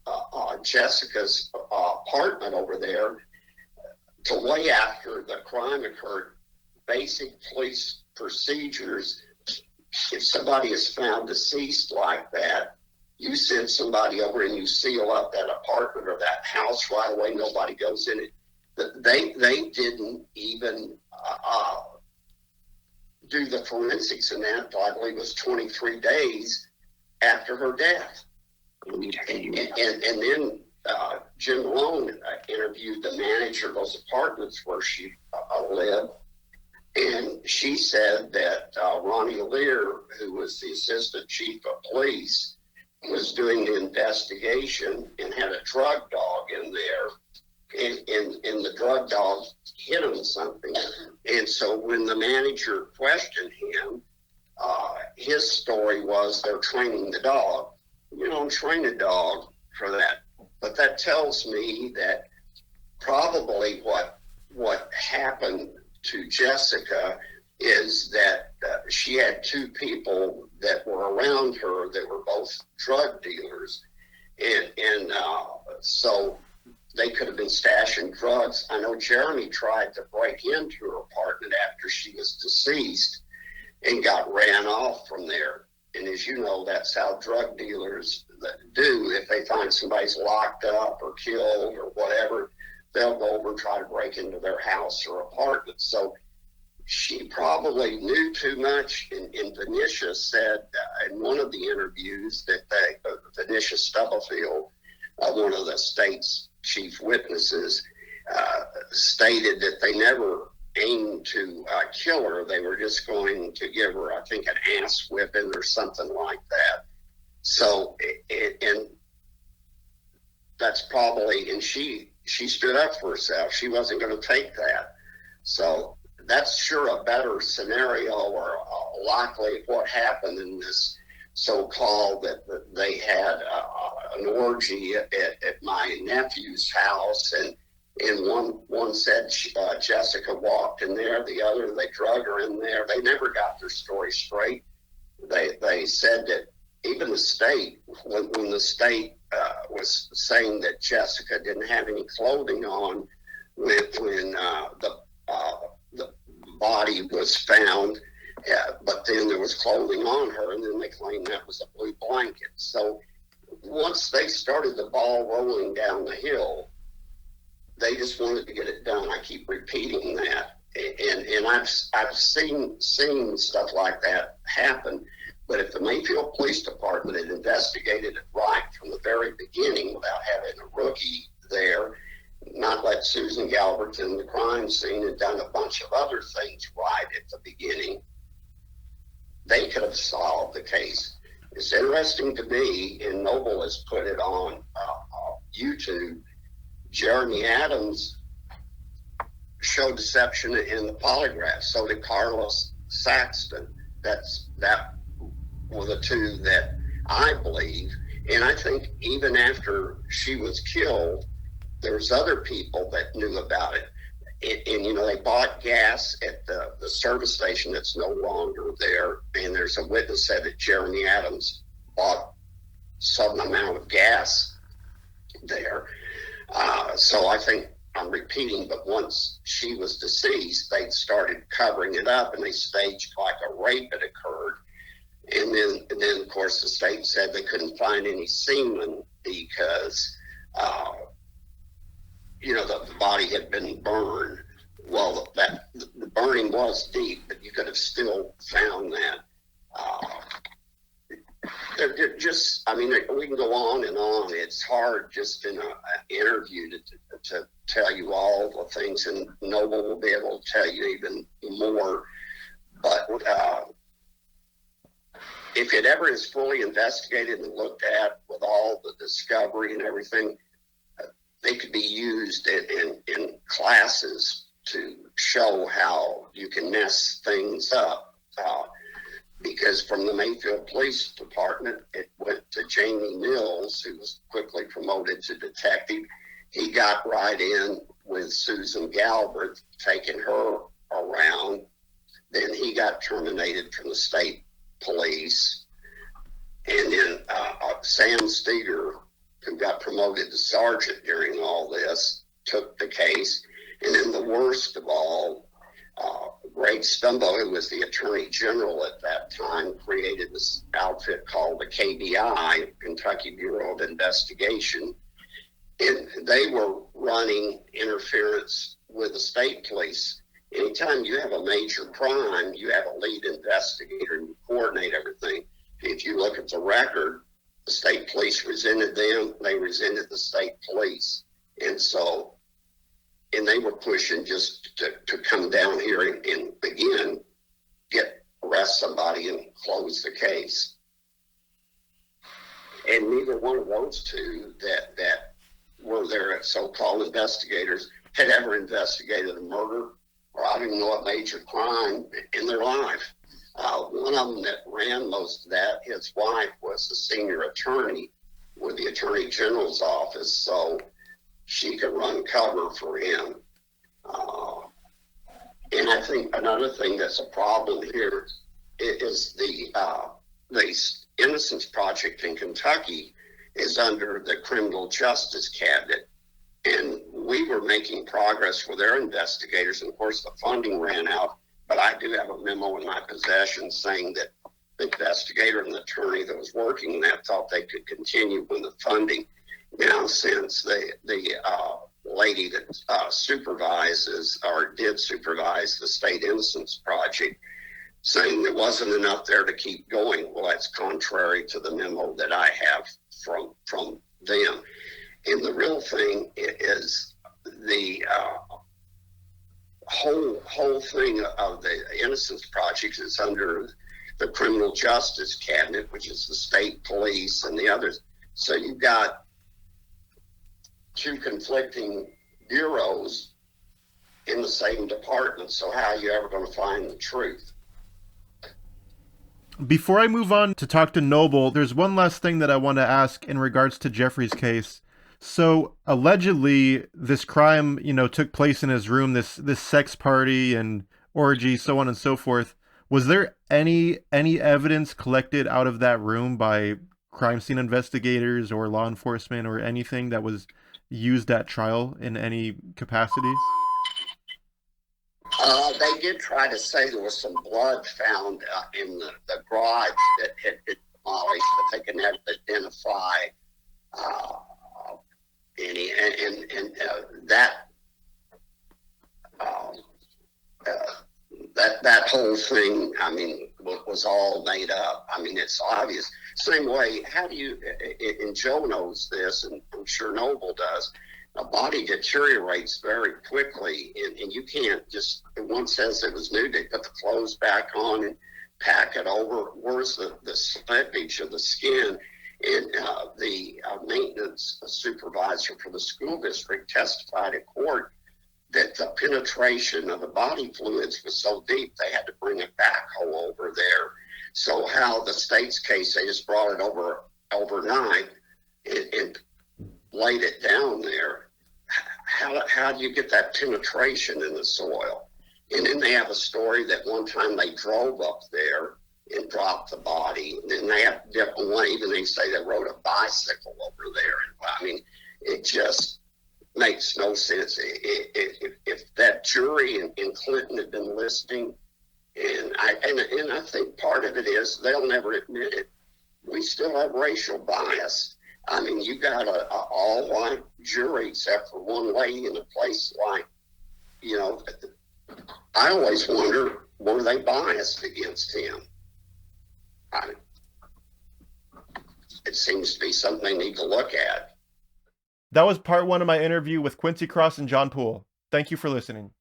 Speaker 5: Jessica's apartment over there till way after the crime occurred. Basic police procedures, if somebody is found deceased like that, you send somebody over and you seal up that apartment or that house right away. Nobody goes in it. They didn't even do the forensics in that. I believe it was 23 days after her death. And then Jim Malone interviewed the manager of those apartments where she lived. And she said that Ronnie Lear, who was the assistant chief of police, was doing the investigation and had a drug dog in there. And the drug dog hit him something. And so when the manager questioned him, his story was they're training the dog. You don't train a dog for that. But that tells me that probably what happened to Jessica is that she had two people that were around her that were both drug dealers. And so they could have been stashing drugs. I know Jeremy tried to break into her apartment after she was deceased and got ran off from there. And as you know, that's how drug dealers do. If they find somebody's locked up or killed or whatever, they'll go over and try to break into their house or apartment. So she probably knew too much. And Vinisha said in one of the interviews that Vanessa Stubblefield, one of the state's chief witnesses, stated that they never aimed to kill her. They were just going to give her, I think, an ass whipping or something like that. So, and that's probably, and she stood up for herself. She wasn't going to take that. So that's sure a better scenario or likely what happened in this so-called that they had an orgy at my nephew's house, and one said Jessica walked in there, the other they drug her in there. They never got their story straight. They said that even the state, when the state was saying that Jessica didn't have any clothing on when the body was found, but then there was clothing on her, and then they claimed that was a blue blanket. So once they started the ball rolling down the hill, they just wanted to get it done. I keep repeating that, and I've seen stuff like that happen. But if the Mayfield Police Department had investigated it right from the very beginning without having a rookie there, not let Susan Galbert in the crime scene and done a bunch of other things right at the beginning, they could have solved the case. It's interesting to me, and Noble has put it on YouTube, Jeremy Adams showed deception in the polygraph. So did Carlos Saxton. That were the two that I believe. And I think even after she was killed, there's other people that knew about it. And you know, they bought gas at the service station that's no longer there. And there's a witness said that Jeremy Adams bought some amount of gas there. So I think I'm repeating, but once she was deceased, they started covering it up, and they staged like a rape had occurred. And then of course, the state said they couldn't find any semen because, the body had been burned. Well, the burning was deep, but you could have still found that. They're just, we can go on and on. It's hard just in an interview to tell you all the things, and Noble will be able to tell you even more. But if it ever is fully investigated and looked at with all the discovery and everything, they could be used in classes to show how you can mess things up. Because from the Mayfield Police Department, it went to Jamie Mills, who was quickly promoted to detective. He got right in with Susan Galbraith, taking her around. Then he got terminated from the state police. And then Sam Steger, who got promoted to sergeant during all this, took the case. And then the worst of all, Greg Stumbo, who was the Attorney General at that time, created this outfit called the KBI, Kentucky Bureau of Investigation. And they were running interference with the state police. Anytime you have a major crime, you have a lead investigator and you coordinate everything. If you look at the record, the state police resented them, they resented the state police. And they were pushing just to come down here and again, arrest somebody and close the case. And neither one of those two that were there as so-called investigators had ever investigated a murder or I don't even know a major crime in their life. One of them that ran most of that, his wife was the senior attorney with the Attorney General's office, so she could run cover for him. And I think another thing that's a problem here is the Innocence Project in Kentucky is under the Criminal Justice Cabinet. And we were making progress with their investigators. And of course, the funding ran out. But I do have a memo in my possession saying that the investigator and the attorney that was working that thought they could continue with the funding. Now, since the lady that supervises or did supervise the State Innocence Project, saying there wasn't enough there to keep going. Well, that's contrary to the memo that I have from them. And the real thing is the whole thing of the Innocence Project is under the Criminal Justice Cabinet, which is the state police and the others. So you've got two conflicting bureaus in the same department. So how are you ever going to find the truth?
Speaker 1: Before I move on to talk to Noble, there's one last thing that I want to ask in regards to Jeffrey's case. So allegedly, this crime, took place in his room, this sex party and orgy, so on and so forth. Was there any evidence collected out of that room by crime scene investigators or law enforcement or anything that was used at trial in any capacity?
Speaker 5: They did try to say there was some blood found in the garage that had been demolished, but they could never identify any. And that whole thing, was all made up. It's obvious. Same way, how do you, and Joe knows this, and I'm sure Noble does, a body deteriorates very quickly, and you can't just, one says it was new, they put the clothes back on and pack it over. Where's the slippage of the skin? And the maintenance supervisor for the school district testified in court that the penetration of the body fluids was so deep they had to bring a backhoe over there. So how the state's case, they just brought it over overnight and laid it down there. How do you get that penetration in the soil? And then they have a story that one time they drove up there and dropped the body. And then they have different one, even they say they rode a bicycle over there. It just, makes no sense. If that jury in Clinton had been listening, and I think part of it is they'll never admit it. We still have racial bias. I mean, you got a all-white jury except for one lady in a place like, you know, I always wonder, were they biased against him? It seems to be something they need to look at.
Speaker 1: That was part 1 of my interview with Quincy Cross and John Poole. Thank you for listening.